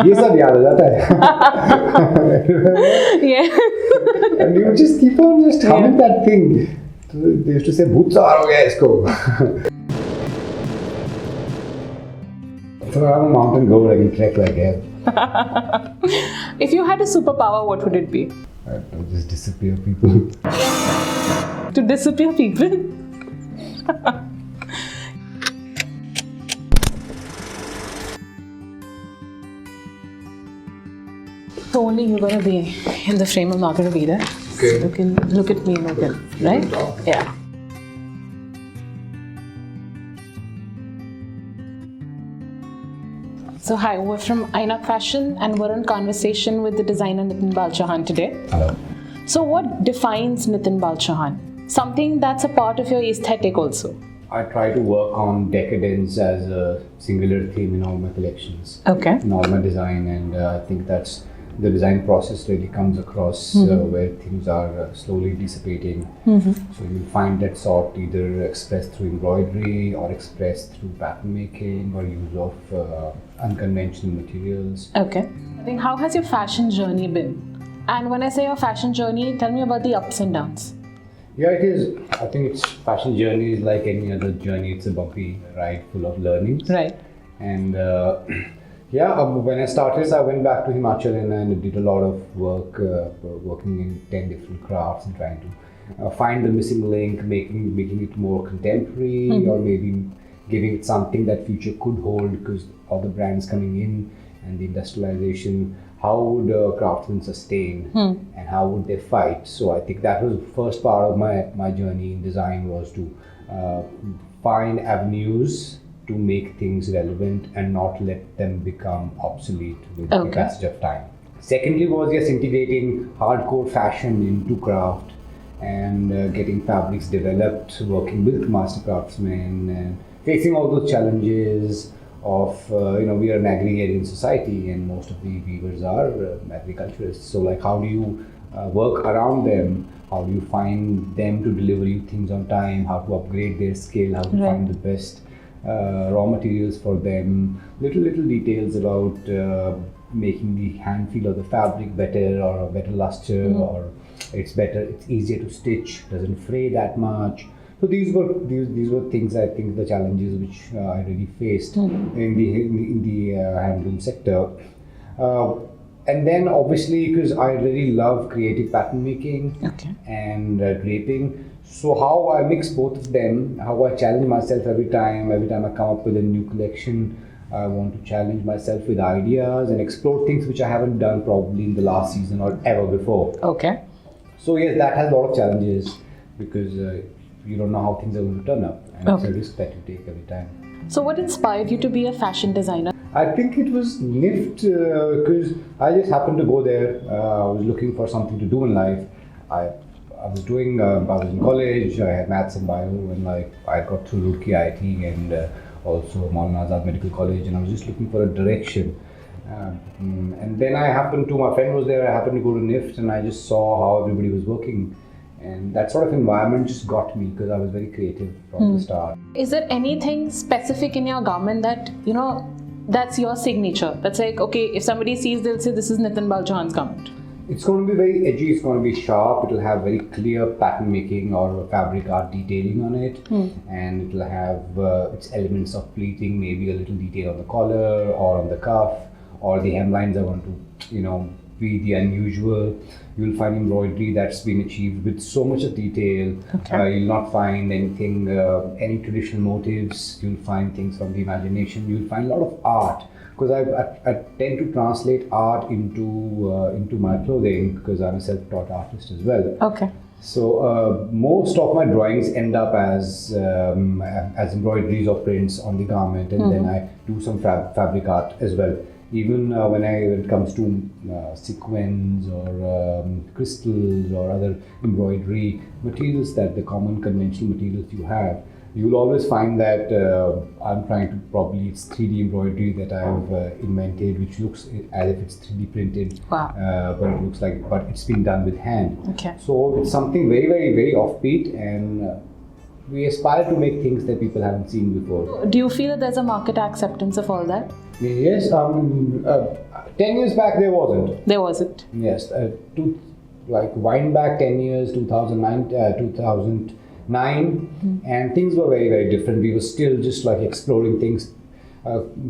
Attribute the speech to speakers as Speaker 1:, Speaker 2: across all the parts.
Speaker 1: ये सब याद हो जाता है.
Speaker 2: Yeah.
Speaker 1: And you just keep on just humming that thing. They used to say भूत सवार हो गया इसको. So I'm a mountain goer. I can trek like hell.
Speaker 2: If you had a superpower, what would it be?
Speaker 1: I'll just disappear people.
Speaker 2: To disappear people? So only you're gonna be in the frame. I'm not gonna be there.
Speaker 1: Okay.
Speaker 2: Look at me, Logan. Right? Yeah. So hi, we're from IKF Fashion and we're in conversation with the designer NITIN BAL CHAUHAN today.
Speaker 1: Hello.
Speaker 2: So what defines NITIN BAL CHAUHAN? Something that's a part of your aesthetic also.
Speaker 1: I try to work on decadence as a singular theme in all my collections.
Speaker 2: Okay.
Speaker 1: In all my design, and I think that's the design process really comes across where things are slowly dissipating. So you'll find that sort either expressed through embroidery or expressed through pattern making or use of unconventional materials.
Speaker 2: Okay. I think how has your fashion journey been? And when I say your fashion journey, tell me about the ups and downs.
Speaker 1: Yeah, it is. I think it's fashion journey is like any other journey. It's a bumpy ride full of learnings.
Speaker 2: Right.
Speaker 1: And when I started, I went back to Himachal and I did a lot of work, working in 10 different crafts and trying to find the missing link, making it more contemporary, or maybe giving it something that future could hold, because all the brands coming in and the industrialization, how would craftsmen sustain and how would they fight? So I think that was the first part of my journey in design, was to find avenues to make things relevant and not let them become obsolete with the passage of time. Secondly was integrating hardcore fashion into craft and getting fabrics developed, working with master craftsmen and facing all those challenges of, we are an agrarian society and most of the weavers are agriculturists. So like, how do you work around them? How do you find them to deliver you things on time? How to upgrade their skill? How to find the best raw materials for them, little details about making the hand feel of the fabric better, or a better luster, or it's easier to stitch, doesn't fray that much. So these were things, I think, the challenges which I really faced in the handloom sector. And then obviously, because I really love creative pattern making and draping, so how I mix both of them, how I challenge myself every time I come up with a new collection, I want to challenge myself with ideas and explore things which I haven't done probably in the last season or ever before.
Speaker 2: Okay.
Speaker 1: So yes, that has a lot of challenges because you don't know how things are going to turn up, and it's a risk that you take every time.
Speaker 2: So what inspired you to be a fashion designer?
Speaker 1: I think it was NIFT because I just happened to go there. I was looking for something to do in life. I was in college, I had maths and bio, and I got through Roorkee IIT and also Maulana Azad Medical College, and I was just looking for a direction. And then my friend was there, I happened to go to NIFT and I just saw how everybody was working. And that sort of environment just got me because I was very creative from the start.
Speaker 2: Is there anything specific in your garment that, that's your signature? That's like, okay, if somebody sees, they'll say this is NITIN BAL CHAUHAN's garment.
Speaker 1: It's going to be very edgy, it's going to be sharp, it'll have very clear pattern making or fabric art detailing on it, and it'll have its elements of pleating, maybe a little detail on the collar or on the cuff, or the hemlines are going to, be the unusual. You'll find embroidery that's been achieved with so much of detail. You'll not find anything, any traditional motifs. You'll find things from the imagination. You'll find a lot of art, because I tend to translate art into my clothing because I'm a self-taught artist as well.
Speaker 2: Okay.
Speaker 1: So most of my drawings end up as embroideries or prints on the garment, and then I do some fabric art as well. Even when it comes to sequins or crystals or other embroidery materials, that the common conventional materials you have, you'll always find that I'm trying to it's 3D embroidery that I've invented, which looks as if it's 3D printed, but it looks like, but it's been done with hand.
Speaker 2: Okay.
Speaker 1: So it's something very, very, very offbeat, and we aspire to make things that people haven't seen before.
Speaker 2: Do you feel that there's a market acceptance of all that?
Speaker 1: Yes, 10 years back, there wasn't.
Speaker 2: There wasn't.
Speaker 1: Yes, wind back 10 years, 2009, and things were very, very different. We were still just like exploring things.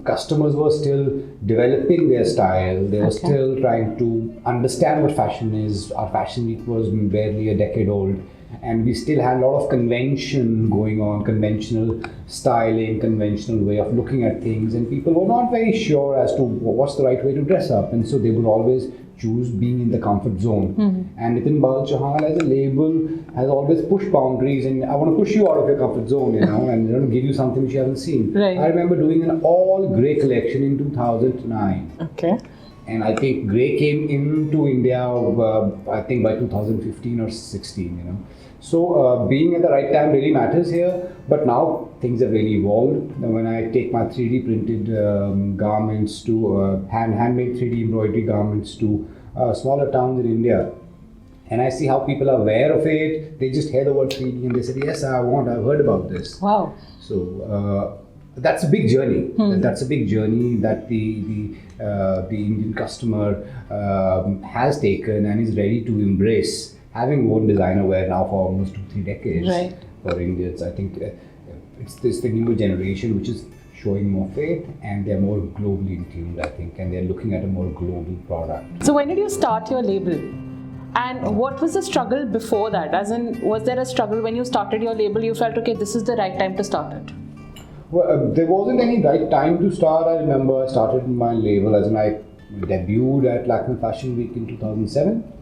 Speaker 1: Customers were still developing their style. They were still trying to understand what fashion is. Our fashion week was barely a decade old, and we still had a lot of convention going on, conventional styling, conventional way of looking at things, and people were not very sure as to what's the right way to dress up, and so they would always choose being in the comfort zone. And NITIN BAL CHAUHAN as a label has always pushed boundaries, and I want to push you out of your comfort zone, and give you something which you haven't seen.
Speaker 2: Right.
Speaker 1: I remember doing an all grey collection in 2009.
Speaker 2: Okay.
Speaker 1: And I think grey came into India, I think by 2015 or 16, So being at the right time really matters here, but now things have really evolved. When I take my 3D printed garments to handmade 3D embroidery garments to smaller towns in India, and I see how people are aware of it, they just hear the word 3D and they say, yes, I've heard about this.
Speaker 2: Wow.
Speaker 1: So that's a big journey. That's a big journey that the Indian customer has taken and is ready to embrace. Having worn designer wear now for almost 2-3 decades for Indians, I think it's the newer generation which is showing more faith, and they're more globally in tune, I think, and they're looking at a more global product.
Speaker 2: So when did you start your label? And what was the struggle before that? As in, was there a struggle when you started your label? You felt, okay, this is the right time to start it?
Speaker 1: Well, there wasn't any right time to start. I remember I started my label as in I debuted at Lakme Fashion Week in 2007.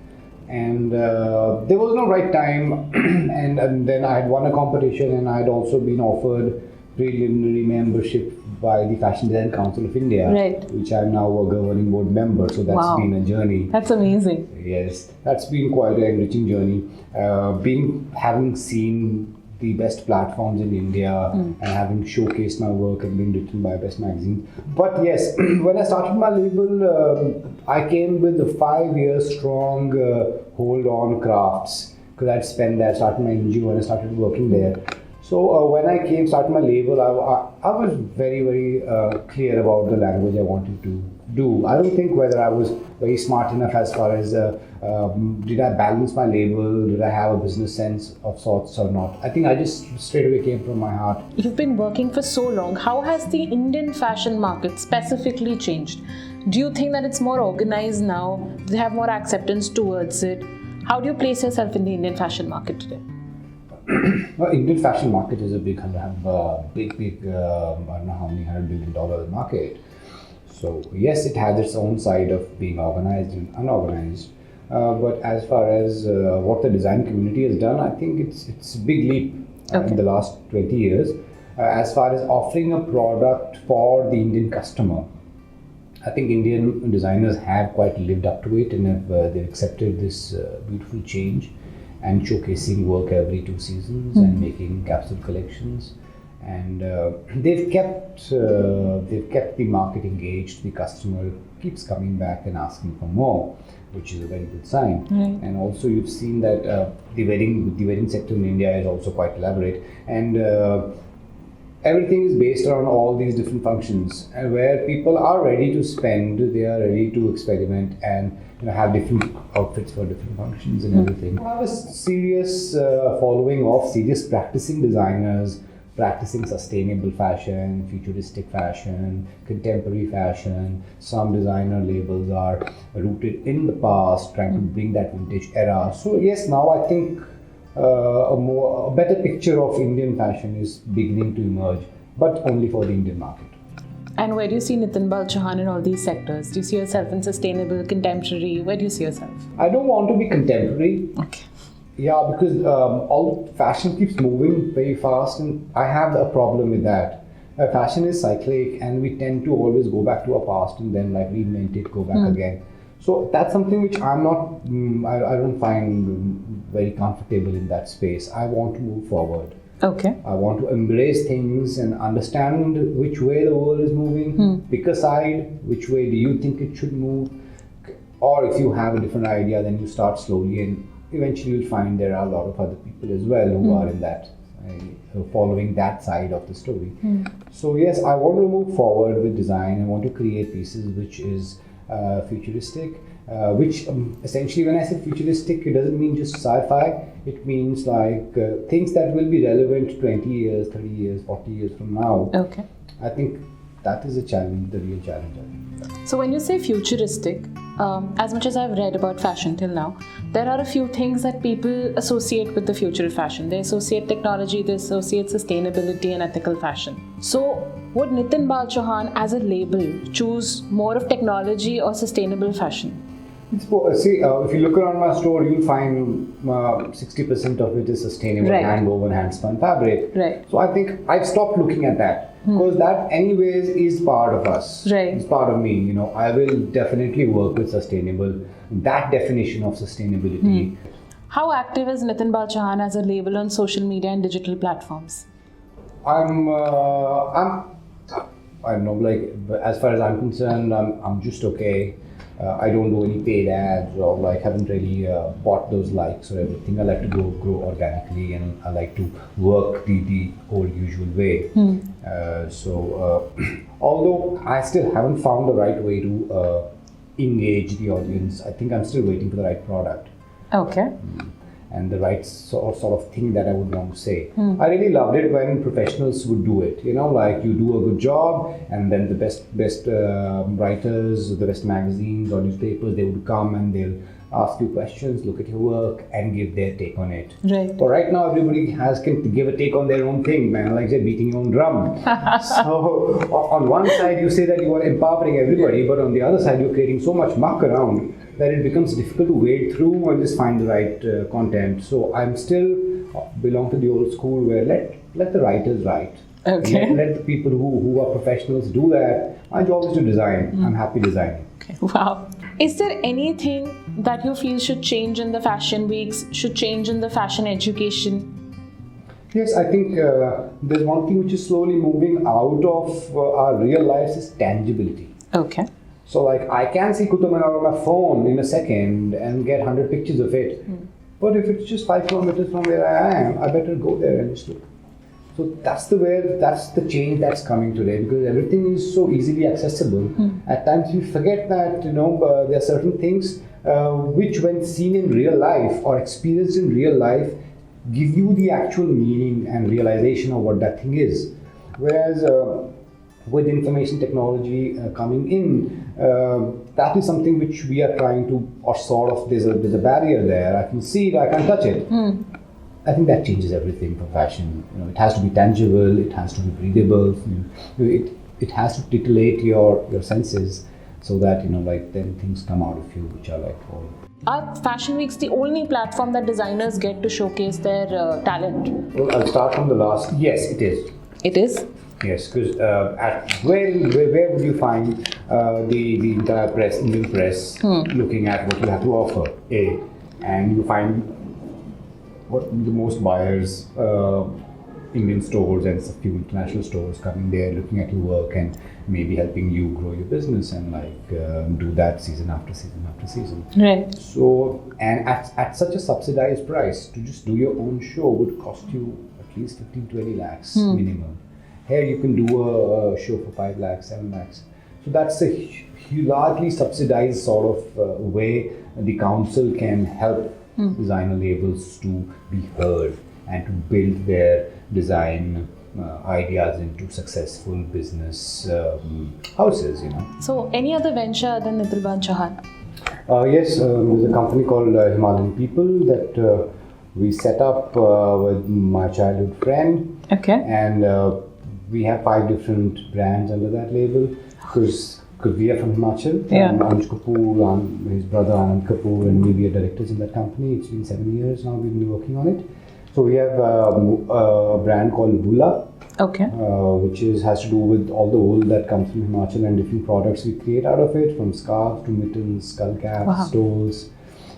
Speaker 1: And there was no right time, and then I had won a competition, and I had also been offered preliminary membership by the Fashion Design Council of India, which I'm now a governing board member, so that's been a journey.
Speaker 2: That's amazing.
Speaker 1: Yes, that's been quite an enriching journey. Having seen the best platforms in India and having showcased my work and been written by best magazines. But yes, when I started my label, I came with a 5-year strong hold on crafts, because I'd spent there, started my NGO when I started working there. So when I started my label, I was very, very clear about the language I wanted to do. I don't think whether I was very smart enough as far as did I balance my label, did I have a business sense of sorts or not. I think I just straight away came from my heart.
Speaker 2: You've been working for so long. How has the Indian fashion market specifically changed? Do you think that it's more organized now? Do they have more acceptance towards it? How do you place yourself in the Indian fashion market today?
Speaker 1: Well, Indian fashion market is a big, I don't know how many $100 billion market. So yes, it has its own side of being organized and unorganized. But as far as what the design community has done, I think it's a big leap in the last 20 years. As far as offering a product for the Indian customer, I think Indian designers have quite lived up to it, and they've accepted this beautiful change and showcasing work every 2 seasons and making capsule collections. And they've kept the market engaged. The customer keeps coming back and asking for more, which is a very good sign. And also you've seen that the wedding sector in India is also quite elaborate, and everything is based around all these different functions, and where people are ready to spend, they are ready to experiment and have different outfits for different functions and everything. I have a serious following of serious practicing designers, practicing sustainable fashion, futuristic fashion, contemporary fashion. Some designer labels are rooted in the past, trying to bring that vintage era. So yes, now I think a better picture of Indian fashion is beginning to emerge, but only for the Indian market.
Speaker 2: And where do you see NITIN BAL CHAUHAN in all these sectors? Do you see yourself in sustainable, contemporary? Where do you see yourself?
Speaker 1: I don't want to be contemporary.
Speaker 2: Okay.
Speaker 1: Yeah, because all fashion keeps moving very fast, and I have a problem with that. Fashion is cyclic, and we tend to always go back to our past and then reinvent it, go back again. So that's something which I'm not, I don't find very comfortable in that space. I want to move forward.
Speaker 2: Okay.
Speaker 1: I want to embrace things and understand which way the world is moving. Pick a side, which way do you think it should move? Or if you have a different idea, then you start slowly, and eventually you'll find there are a lot of other people as well who are in that, following that side of the story. So yes, I want to move forward with design. I want to create pieces which is futuristic. Which essentially, when I say futuristic, it doesn't mean just sci-fi. It means like things that will be relevant 20 years, 30 years, 40 years from now.
Speaker 2: Okay.
Speaker 1: I think that is a challenge, the real challenge. I think.
Speaker 2: So when you say futuristic, as much as I've read about fashion till now, there are a few things that people associate with the future of fashion. They associate technology, they associate sustainability and ethical fashion. So would NITIN BAL CHAUHAN as a label choose more of technology or sustainable fashion?
Speaker 1: See, if you look around my store, you'll find 60% of it is sustainable,
Speaker 2: Right.
Speaker 1: hand-woven, hand-spun fabric.
Speaker 2: Right.
Speaker 1: So I think I've stopped looking at that because that, anyways, is part of us.
Speaker 2: Right.
Speaker 1: It's part of me. You know, I will definitely work with sustainable. That definition of sustainability.
Speaker 2: How active is NITIN BAL CHAUHAN as a label on social media and digital platforms?
Speaker 1: I don't know, like, as far as I'm concerned, I'm just okay. I don't do any paid ads or like haven't really bought those likes or everything. I like to grow organically, and I like to work the old usual way. Although I still haven't found the right way to engage the audience, I think I'm still waiting for the right product.
Speaker 2: Okay.
Speaker 1: And the right sort of thing that I would want to say. I really loved it when professionals would do it. You know, like you do a good job, and then the best writers, the best magazines or newspapers, they would come and they'll ask you questions, look at your work, and give their take on it.
Speaker 2: Right.
Speaker 1: But right now, everybody can give a take on their own thing, man. Like they're beating your own drum. So on one side, you say that you are empowering everybody, but on the other side, you're creating so much muck around that it becomes difficult to wade through and just find the right content. So I'm still belong to the old school where let the writers write.
Speaker 2: Okay.
Speaker 1: Let the people who are professionals do that. My job is to design. I'm happy designing.
Speaker 2: Okay. Wow. Is there anything that you feel should change in the fashion weeks, should change in the fashion education?
Speaker 1: Yes, I think there's one thing which is slowly moving out of our real lives is tangibility.
Speaker 2: Okay.
Speaker 1: So like I can see Kutumanur on my phone in a second and get 100 pictures of it. But if it's just 5 kilometers from where I am, I better go there and just look. So that's the change that's coming today, because everything is so easily accessible. At times we forget that there are certain things which, when seen in real life or experienced in real life, give you the actual meaning and realization of what that thing is. Whereas with information technology coming in, that is something which we are trying to, or sort of, there's a barrier there. I can see it, I can't touch it. I think that changes everything for fashion. It has to be tangible, it has to be breathable. It has to titillate your senses, so that then things come out of you which are like, oh.
Speaker 2: Are fashion weeks the only platform that designers get to showcase their talent?
Speaker 1: Well, I'll start from the last. Yes, it is.
Speaker 2: It is?
Speaker 1: Yes, because where would you find the entire press, Indian press, looking at what you have to offer? And you find what the most buyers, Indian stores and a few international stores coming there, looking at your work and maybe helping you grow your business and do that season after season after season.
Speaker 2: Right.
Speaker 1: So, and at such a subsidized price, to just do your own show would cost you at least 15-20 lakhs minimum. Here you can do a show for 5 lakhs, 7 lakhs. So that's a largely subsidized sort of way the council can help designer labels to be heard and to build their design ideas into successful business houses.
Speaker 2: So, any other venture than NITIN BAL CHAUHAN?
Speaker 1: Yes, there's a company called Himalayan People that we set up with my childhood friend.
Speaker 2: Okay.
Speaker 1: And we have 5 different brands under that label, because we are from Himachal.
Speaker 2: Yeah.
Speaker 1: Anj Kapoor and his brother Anand Kapoor and we are directors in that company. It's been 7 years now we've been working on it. So we have a brand called Bula,
Speaker 2: Okay.
Speaker 1: which has to do with all the wool that comes from Himachal and different products we create out of it, from scarves to mittens, skull caps, stoles.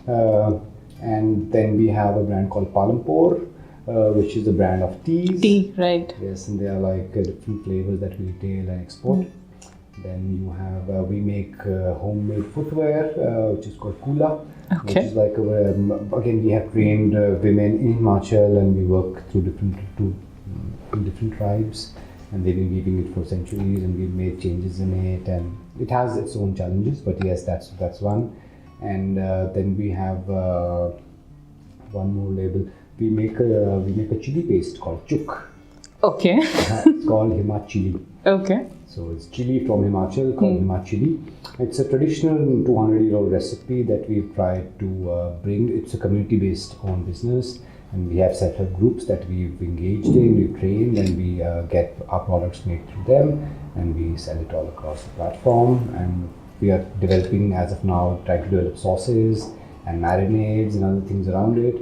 Speaker 1: And then we have a brand called Palampur, which is a brand of teas.
Speaker 2: Tea, right.
Speaker 1: Yes, and they are like different flavors that we retail and export. Then you have, we make homemade footwear, which is called Kula, which is like, again, we have trained women in Himachal and we work through different tribes. and they've been weaving it for centuries, and we've made changes in it, and it has its own challenges. But yes, that's one. And then we have one more label. We make a chili paste called chuk.
Speaker 2: Okay.
Speaker 1: It's called Himachili.
Speaker 2: Okay.
Speaker 1: So it's chili from Himachal called Himachili. It's a traditional 200-year-old recipe that we've tried to bring. It's a community-based own business, and we have self-help groups that we've engaged in, we've trained, and we get our products made through them, and we sell it all across the platform. And we are developing, as of now, trying to develop sauces and marinades and other things around it.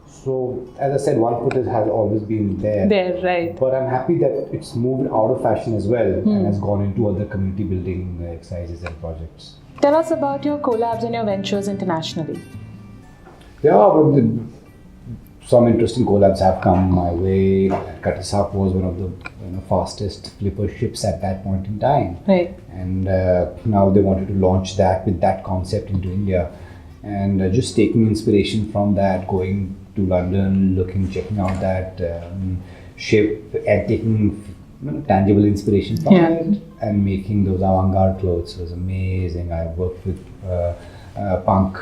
Speaker 1: So, as I said, one foot has always been there.
Speaker 2: There, right.
Speaker 1: But I'm happy that it's moved out of fashion as well and has gone into other community building exercises and projects.
Speaker 2: Tell us about your collabs and your ventures internationally.
Speaker 1: Yeah, some interesting collabs have come my way. Katisak was one of the fastest flipper ships at that point in time.
Speaker 2: Right.
Speaker 1: And now they wanted to launch that with that concept into India. And just taking inspiration from that, going to London, checking out that ship and taking tangible inspiration from it and making those avant-garde clothes was amazing. I worked with punk,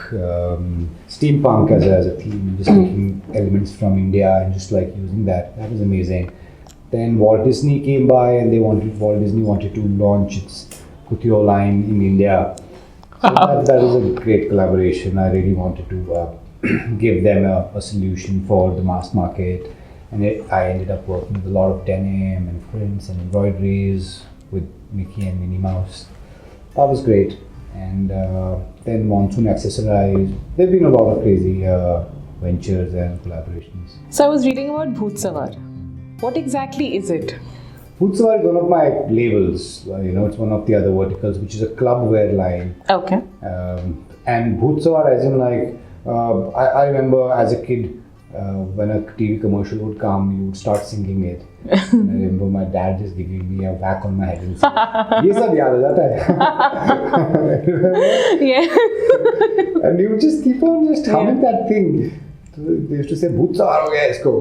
Speaker 1: steampunk as a theme, just taking elements from India and just using that. That was amazing. Then Walt Disney came by and Walt Disney wanted to launch its couture line in India. So that was a great collaboration. I really wanted to give them a solution for the mass market, and I ended up working with a lot of denim and prints and embroideries with Mickey and Minnie Mouse. That was great. And then Monsoon Accessorize. There have been a lot of crazy ventures and collaborations.
Speaker 2: So I was reading about Bhoot Sawar. What exactly is it?
Speaker 1: Bhoot Sawar is one of my labels. It's one of the other verticals, which is a club wear line.
Speaker 2: Okay.
Speaker 1: And Bhoot Sawar, as in I remember as a kid, when a TV commercial would come, you would start singing it. And I remember my dad just giving me a whack on my head and saying, "Ye sab yaad ho jata hai." Yeah. And you would just keep on just humming that thing. So they used to say, "Bhoot Sawar ho gaya isko."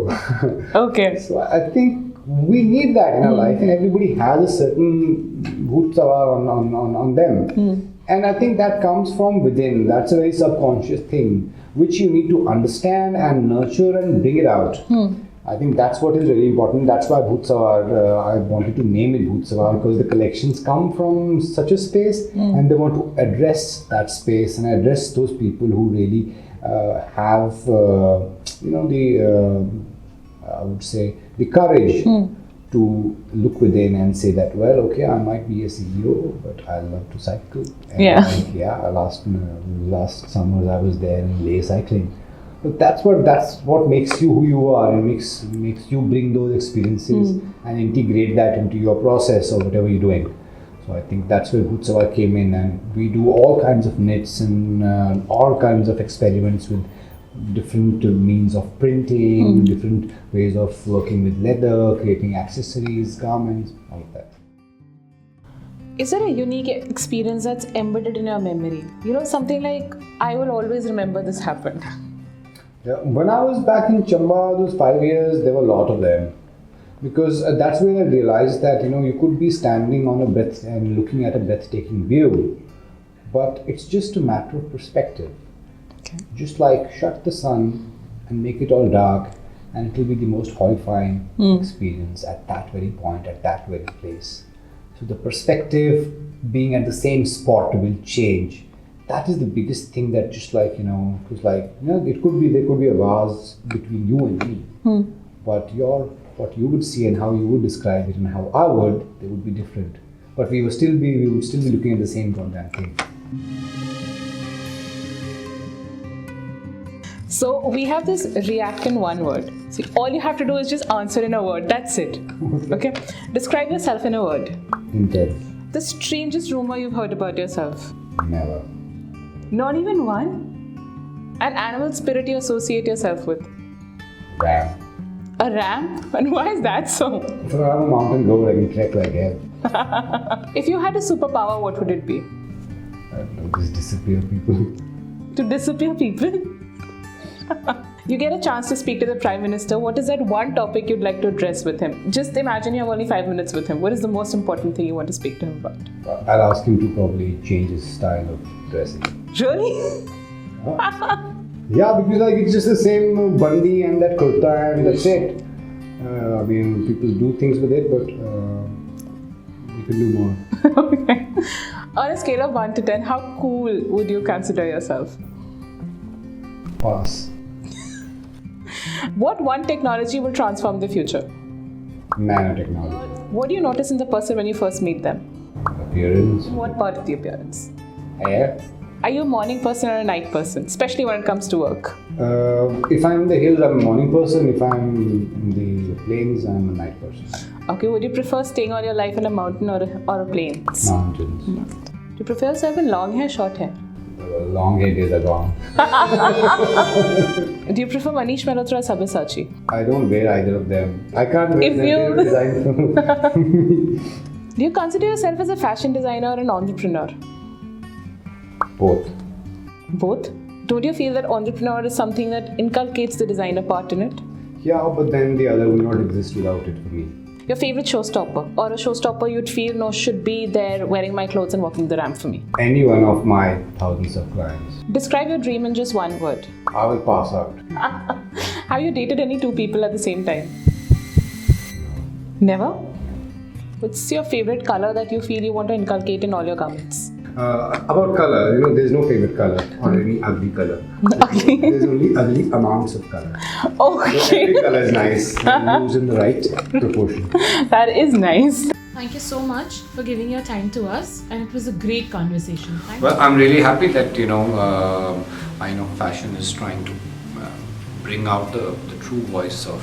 Speaker 2: Okay.
Speaker 1: So I think we need that in our life, and everybody has a certain Bhoot Sawar on them. And I think that comes from within. That's a very subconscious thing, which you need to understand and nurture and bring it out. I think that's what is really important. That's why Bhoot Sawar, I wanted to name it Bhoot Sawar, because the collections come from such a space, and they want to address that space and address those people who really have, I would say, the courage to look within and say that, well, okay, I might be a CEO, but I love to cycle. And last summer I was there in Leh cycling. But that's what makes you who you are, and makes you bring those experiences and integrate that into your process or whatever you're doing. So I think that's where Bhoot Sawar came in, and we do all kinds of knits and all kinds of experiments with different means of printing, different ways of working with leather, creating accessories, garments, all of that.
Speaker 2: Is there a unique experience that's embedded in your memory? Something like, I will always remember this happened.
Speaker 1: Yeah, when I was back in Chamba, those 5 years, there were a lot of them. Because that's where I realized that, you could be standing on a breath and looking at a breathtaking view, but it's just a matter of perspective. Okay. Just shut the sun and make it all dark, and it will be the most horrifying experience at that very point, at that very place. So the perspective being at the same spot will change. That is the biggest thing that just there could be a vase between you and me, but what you would see and how you would describe it and how I would, they would be different. But we would still be looking at the same goddamn thing.
Speaker 2: So we have this react in one word. See, all you have to do is just answer in a word. That's it. Okay? Describe yourself in a word.
Speaker 1: Intense.
Speaker 2: The strangest rumor you've heard about yourself.
Speaker 1: Never.
Speaker 2: Not even one? An animal spirit you associate yourself with.
Speaker 1: Ram.
Speaker 2: A ram? And why is that so?
Speaker 1: So I'm a mountain goat, I can trek like hell.
Speaker 2: If you had a superpower, what would it be?
Speaker 1: Just disappear people.
Speaker 2: To disappear people? You get a chance to speak to the Prime Minister. What is that one topic you'd like to address with him? Just imagine you have only 5 minutes with him. What is the most important thing you want to speak to him about?
Speaker 1: I'll ask him to probably change his style of dressing.
Speaker 2: Really?
Speaker 1: Yeah, because like it's just the same bandi and that kurta and that's it. I mean, people do things with it, but you can do more.
Speaker 2: Okay. On a scale of 1 to 10, how cool would you consider yourself?
Speaker 1: Pass.
Speaker 2: What one technology will transform the future?
Speaker 1: Nanotechnology.
Speaker 2: What do you notice in the person when you first meet them?
Speaker 1: Appearance.
Speaker 2: What part of the appearance?
Speaker 1: Hair.
Speaker 2: Are you a morning person or a night person, especially when it comes to work?
Speaker 1: If I'm in the hills, I'm a morning person. If I'm in the plains, I'm a night person.
Speaker 2: Okay, would you prefer staying all your life in a mountain or a plain?
Speaker 1: Mountains.
Speaker 2: Do you prefer yourself in long hair, short hair?
Speaker 1: The long hair days are gone.
Speaker 2: Do you prefer Manish Malhotra or Sabyasachi?
Speaker 1: I don't wear either of them. I can't wear
Speaker 2: If
Speaker 1: them.
Speaker 2: you-
Speaker 1: They're designed for me.
Speaker 2: Do you consider yourself as a fashion designer or an entrepreneur?
Speaker 1: Both.
Speaker 2: Both? Don't you feel that entrepreneur is something that inculcates the designer part in it?
Speaker 1: Yeah, but then the other will not exist without it for me.
Speaker 2: Your favorite showstopper or a showstopper you'd feel no should be there wearing my clothes and walking the ramp for me?
Speaker 1: Any one of my thousands of clients.
Speaker 2: Describe your dream in just one word.
Speaker 1: I will pass out.
Speaker 2: Have you dated any two people at the same time? Never? What's your favorite color that you feel you want to inculcate in all your garments?
Speaker 1: About color, there's no favorite color or any ugly color.
Speaker 2: Ugly?
Speaker 1: There's only ugly amounts of color.
Speaker 2: Okay.
Speaker 1: Every color is nice and used in the right proportion.
Speaker 2: That is nice.
Speaker 3: Thank you so much for giving your time to us, and it was a great conversation. Thank you.
Speaker 4: Well, I'm really happy that I know fashion is trying to bring out the true voice of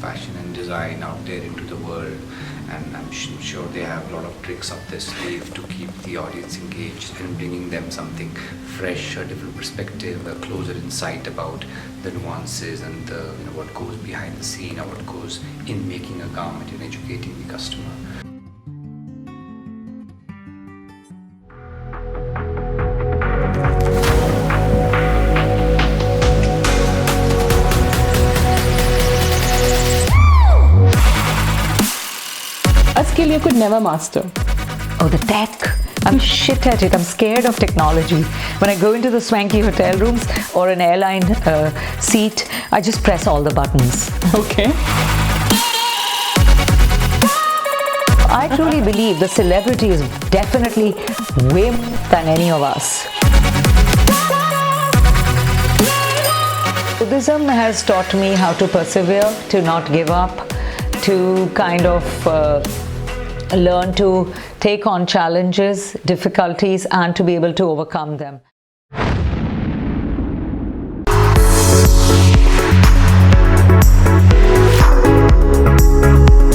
Speaker 4: fashion and design out there into the world, and I'm sure they have a lot of tricks up their sleeve to keep the audience engaged and bringing them something fresh, a different perspective, a closer insight about the nuances and what goes behind the scene or what goes in making a garment and educating the customer.
Speaker 2: A skill you could never master.
Speaker 5: Oh, the tech. I'm shit at it. I'm scared of technology. When I go into the swanky hotel rooms or an airline seat, I just press all the buttons.
Speaker 2: Okay.
Speaker 5: I truly believe the celebrity is definitely way more than any of us. Buddhism has taught me how to persevere, to not give up, to kind of learn to take on challenges, difficulties, and to be able to overcome them.